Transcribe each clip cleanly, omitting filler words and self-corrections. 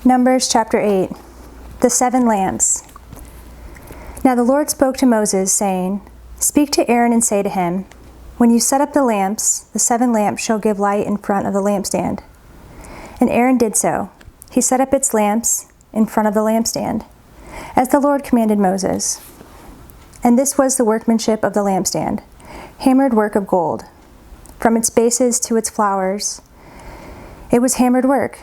Numbers chapter 8. The 7 lamps. Now the Lord spoke to Moses, saying, Speak to Aaron and say to him, When you set up the lamps, the 7 lamps shall give light in front of the lampstand. And Aaron did so. He set up its lamps in front of the lampstand, as the Lord commanded Moses. And this was the workmanship of the lampstand, hammered work of gold. From its bases to its flowers, it was hammered work,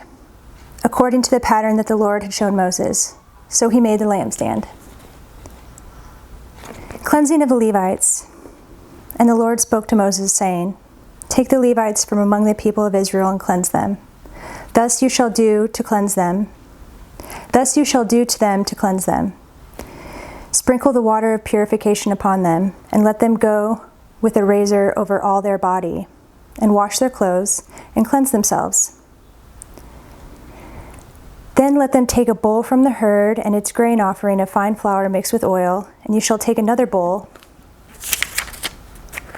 according to the pattern that the Lord had shown Moses. So he made the lampstand. Cleansing of the Levites. And the Lord spoke to Moses, saying, Take the Levites from among the people of Israel and cleanse them. Thus you shall do to cleanse them. Thus you shall do to them to cleanse them. Sprinkle the water of purification upon them, and let them go with a razor over all their body, and wash their clothes, and cleanse themselves. Then let them take a bull from the herd and its grain offering of fine flour mixed with oil, and you shall take another bull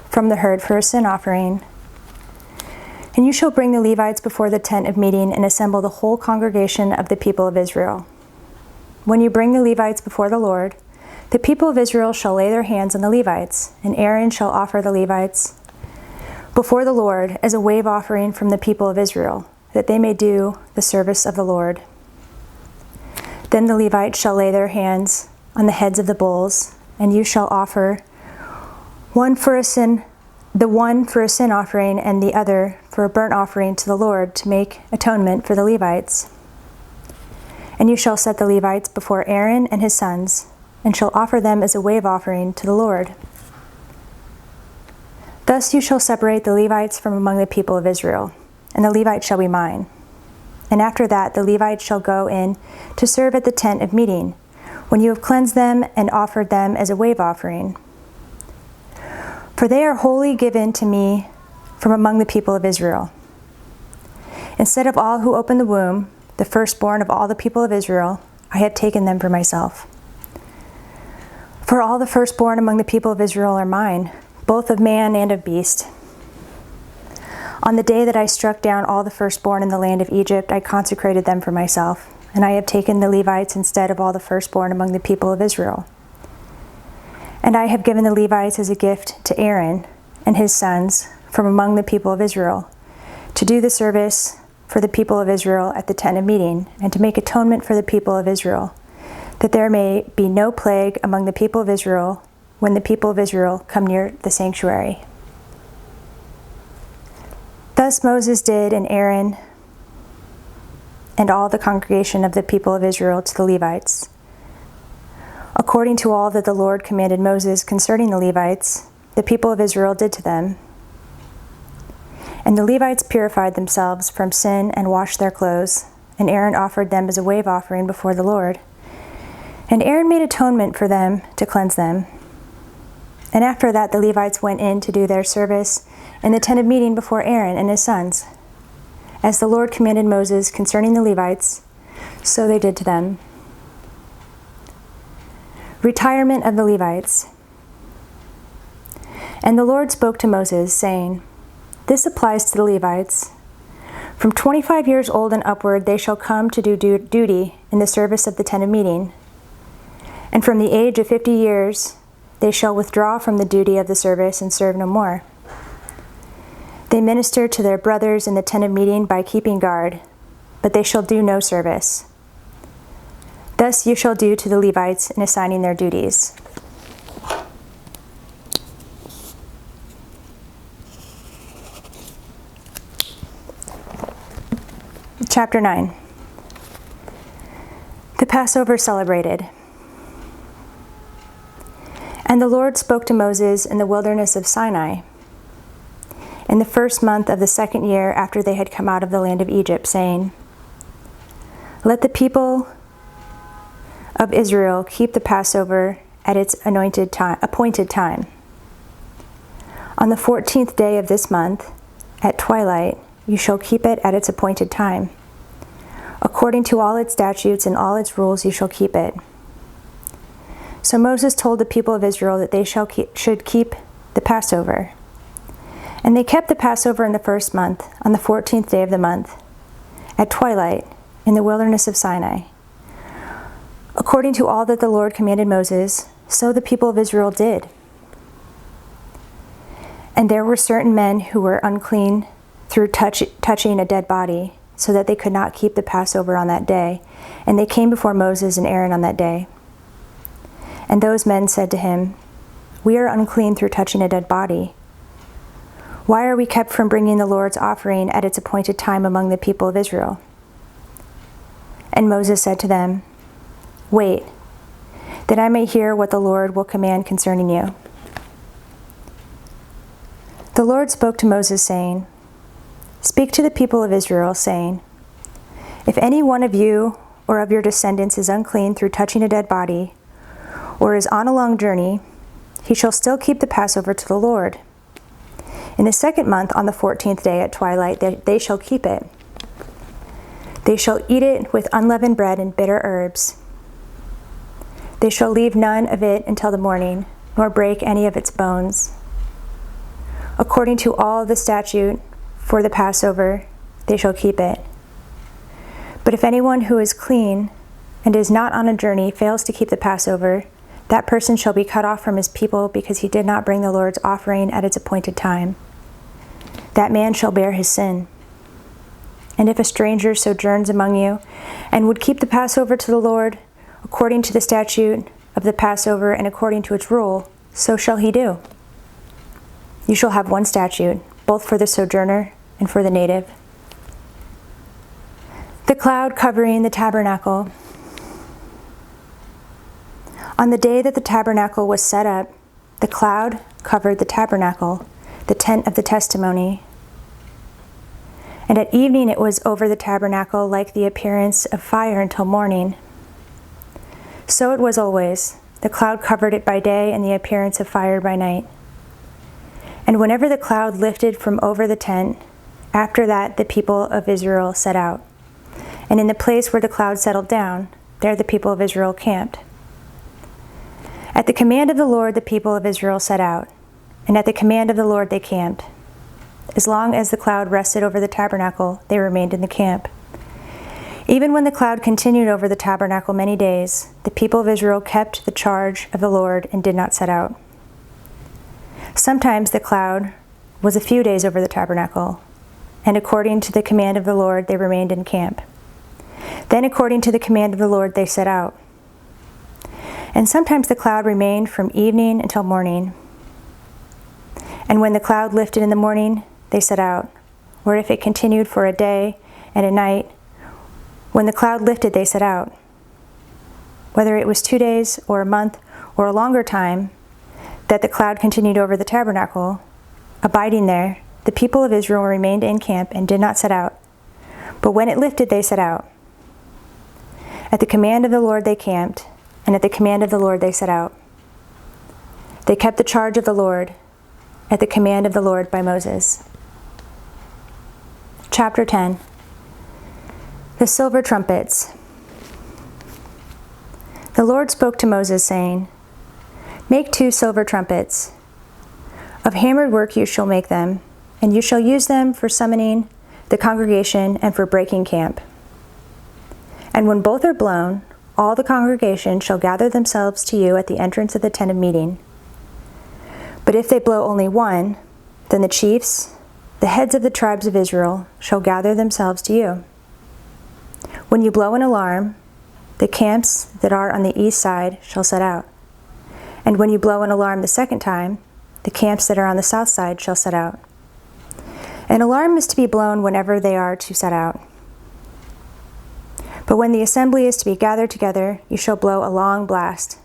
from the herd for a sin offering. And you shall bring the Levites before the tent of meeting and assemble the whole congregation of the people of Israel. When you bring the Levites before the Lord, the people of Israel shall lay their hands on the Levites, and Aaron shall offer the Levites before the Lord as a wave offering from the people of Israel, that they may do the service of the Lord. Then the Levites shall lay their hands on the heads of the bulls, and you shall offer the one for a sin offering and the other for a burnt offering to the Lord to make atonement for the Levites. And you shall set the Levites before Aaron and his sons, and shall offer them as a wave offering to the Lord. Thus you shall separate the Levites from among the people of Israel, and the Levites shall be mine. And after that the Levites shall go in to serve at the tent of meeting, when you have cleansed them and offered them as a wave offering. For they are wholly given to me from among the people of Israel. Instead of all who open the womb, the firstborn of all the people of Israel, I have taken them for myself. For all the firstborn among the people of Israel are mine, both of man and of beast. On the day that I struck down all the firstborn in the land of Egypt, I consecrated them for myself, and I have taken the Levites instead of all the firstborn among the people of Israel. And I have given the Levites as a gift to Aaron and his sons from among the people of Israel, to do the service for the people of Israel at the tent of meeting, and to make atonement for the people of Israel, that there may be no plague among the people of Israel when the people of Israel come near the sanctuary. Thus Moses did, and Aaron and all the congregation of the people of Israel to the Levites, according to all that the Lord commanded Moses concerning the Levites, the people of Israel did to them. And the Levites purified themselves from sin and washed their clothes, and Aaron offered them as a wave offering before the Lord. And Aaron made atonement for them to cleanse them. And after that the Levites went in to do their service in the tent of meeting before Aaron and his sons. As the Lord commanded Moses concerning the Levites, so they did to them. Retirement of the Levites. And the Lord spoke to Moses, saying, This applies to the Levites. From 25 years old and upward they shall come to do duty in the service of the tent of meeting. And from the age of 50 years they shall withdraw from the duty of the service and serve no more. They minister to their brothers in the tent of meeting by keeping guard, but they shall do no service. Thus you shall do to the Levites in assigning their duties. Chapter 9. The Passover celebrated. And the Lord spoke to Moses in the wilderness of Sinai, in the first month of the second year after they had come out of the land of Egypt, saying, Let the people of Israel keep the Passover at its appointed time. On the 14th day of this month, at twilight, you shall keep it at its appointed time. According to all its statutes and all its rules, you shall keep it. So Moses told the people of Israel that they should keep the Passover. And they kept the Passover in the first month, on the 14th day of the month, at twilight, in the wilderness of Sinai. According to all that the Lord commanded Moses, so the people of Israel did. And there were certain men who were unclean through touching a dead body, so that they could not keep the Passover on that day. And they came before Moses and Aaron on that day. And those men said to him, "We are unclean through touching a dead body. Why are we kept from bringing the Lord's offering at its appointed time among the people of Israel?" And Moses said to them, "Wait, that I may hear what the Lord will command concerning you." The Lord spoke to Moses, saying, "Speak to the people of Israel, saying, if any one of you or of your descendants is unclean through touching a dead body, or is on a long journey, he shall still keep the Passover to the Lord. In the second month, on the 14th day at twilight, they shall keep it. They shall eat it with unleavened bread and bitter herbs. They shall leave none of it until the morning, nor break any of its bones. According to all the statute for the Passover, they shall keep it. But if anyone who is clean and is not on a journey fails to keep the Passover, that person shall be cut off from his people because he did not bring the Lord's offering at its appointed time. That man shall bear his sin. And if a stranger sojourns among you and would keep the Passover to the Lord, according to the statute of the Passover and according to its rule, so shall he do. You shall have one statute, both for the sojourner and for the native." The cloud covering the tabernacle. On the day that the tabernacle was set up, the cloud covered the tabernacle, the tent of the testimony. And at evening it was over the tabernacle like the appearance of fire until morning. So it was always. The cloud covered it by day and the appearance of fire by night. And whenever the cloud lifted from over the tent, after that the people of Israel set out. And in the place where the cloud settled down, there the people of Israel camped. At the command of the Lord the people of Israel set out, and at the command of the Lord they camped. As long as the cloud rested over the tabernacle, they remained in the camp. Even when the cloud continued over the tabernacle many days, the people of Israel kept the charge of the Lord and did not set out. Sometimes the cloud was a few days over the tabernacle, and according to the command of the Lord they remained in camp. Then according to the command of the Lord they set out. And sometimes the cloud remained from evening until morning. And when the cloud lifted in the morning, they set out. Or if it continued for a day and a night, when the cloud lifted, they set out. Whether it was 2 days or a month or a longer time that the cloud continued over the tabernacle, abiding there, the people of Israel remained in camp and did not set out. But when it lifted, they set out. At the command of the Lord they camped, and at the command of the Lord they set out. They kept the charge of the Lord, at the command of the Lord by Moses. Chapter 10. The silver trumpets. The Lord spoke to Moses, saying, "Make 2 silver trumpets. Of hammered work you shall make them, and you shall use them for summoning the congregation and for breaking camp. And when both are blown, all the congregation shall gather themselves to you at the entrance of the tent of meeting. But if they blow only one, then the chiefs, the heads of the tribes of Israel, shall gather themselves to you. When you blow an alarm, the camps that are on the east side shall set out. And when you blow an alarm the second time, the camps that are on the south side shall set out. An alarm is to be blown whenever they are to set out. But when the assembly is to be gathered together, you shall blow a long blast,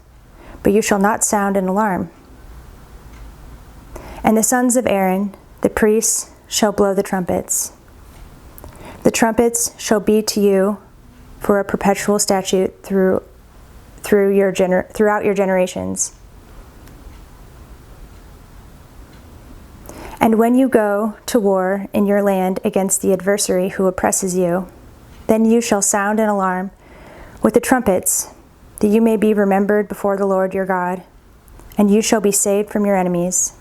but you shall not sound an alarm. And the sons of Aaron, the priests, shall blow the trumpets. The trumpets shall be to you for a perpetual statute throughout your generations. And when you go to war in your land against the adversary who oppresses you, then you shall sound an alarm with the trumpets, that you may be remembered before the Lord your God, and you shall be saved from your enemies.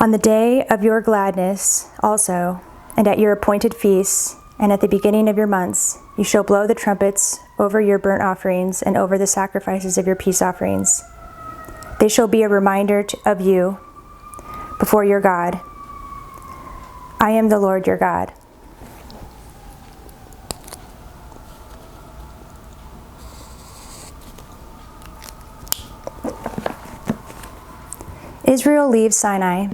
On the day of your gladness also, and at your appointed feasts, and at the beginning of your months, you shall blow the trumpets over your burnt offerings and over the sacrifices of your peace offerings. They shall be a reminder of you before your God. I am the Lord your God. Israel leaves Sinai.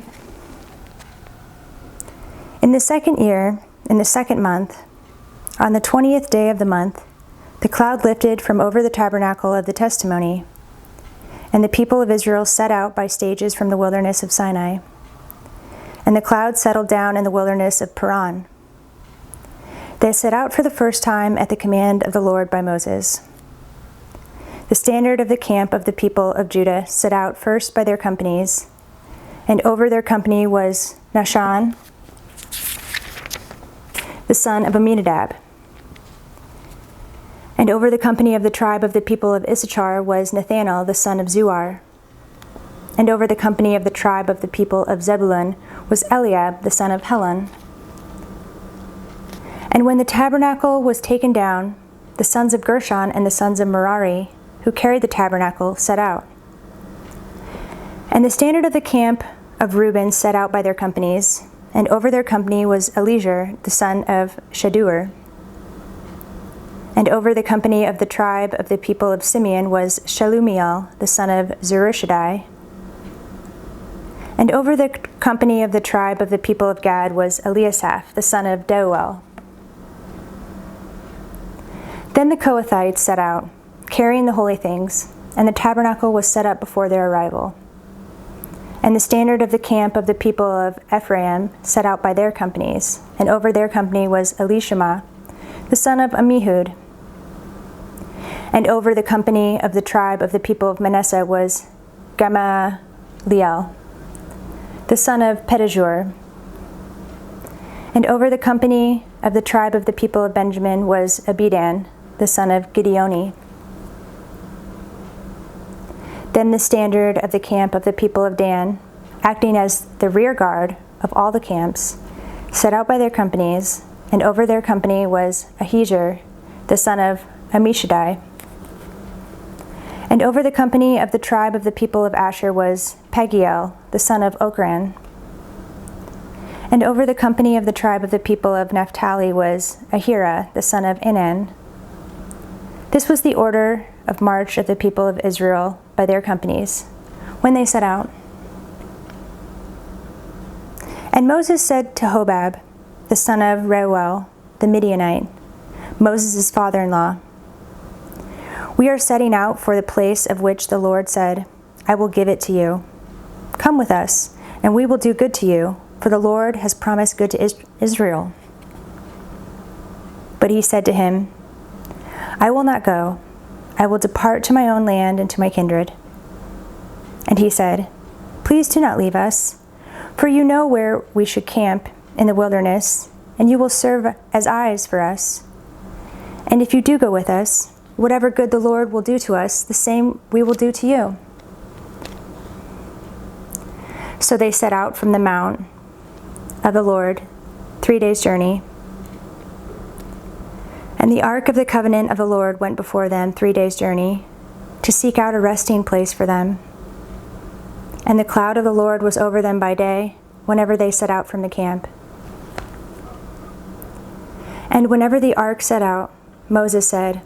In the second year, in the second month, on the 20th day of the month, the cloud lifted from over the tabernacle of the testimony, and the people of Israel set out by stages from the wilderness of Sinai. And the cloud settled down in the wilderness of Paran. They set out for the first time at the command of the Lord by Moses. The standard of the camp of the people of Judah set out first by their companies, and over their company was Nahshon, the son of Amminadab. And over the company of the tribe of the people of Issachar was Nathanael, the son of Zuar. And over the company of the tribe of the people of Zebulun was Eliab, the son of Helon. And when the tabernacle was taken down, the sons of Gershon and the sons of Merari, who carried the tabernacle, set out. And the standard of the camp of Reuben set out by their companies, and over their company was Eliezer, the son of Shadur. And over the company of the tribe of the people of Simeon was Shelumiel, the son of Zurishaddai. And over the company of the tribe of the people of Gad was Eliasaph, the son of Deuel. Then the Kohathites set out, carrying the holy things, and the tabernacle was set up before their arrival. And the standard of the camp of the people of Ephraim set out by their companies, and over their company was Elishama, the son of Ammihud. And over the company of the tribe of the people of Manasseh was Gamaliel, the son of Pedahzur. And over the company of the tribe of the people of Benjamin was Abidan, the son of Gideoni. Then the standard of the camp of the people of Dan, acting as the rear guard of all the camps, set out by their companies, and over their company was Ahijah, the son of Ammishaddai. And over the company of the tribe of the people of Asher was Pagiel, the son of Ochran. And over the company of the tribe of the people of Naphtali was Ahira, the son of Enan. This was the order of march of the people of Israel by their companies, when they set out. And Moses said to Hobab, the son of Reuel, the Midianite, Moses' father-in-law, "We are setting out for the place of which the Lord said, 'I will give it to you.' Come with us, and we will do good to you, for the Lord has promised good to Israel." But he said to him, "I will not go. I will depart to my own land and to my kindred." And he said, "Please do not leave us, for you know where we should camp in the wilderness, and you will serve as eyes for us. And if you do go with us, whatever good the Lord will do to us, the same we will do to you." So they set out from the mount of the Lord, 3 days' journey. And the ark of the covenant of the Lord went before them 3 days' journey, to seek out a resting place for them. And the cloud of the Lord was over them by day, whenever they set out from the camp. And whenever the ark set out, Moses said,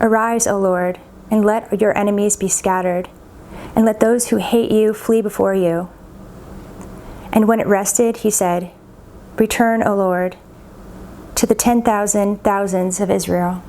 "Arise, O Lord, and let your enemies be scattered, and let those who hate you flee before you." And when it rested, he said, "Return, O Lord, to the 10,000 thousands of Israel."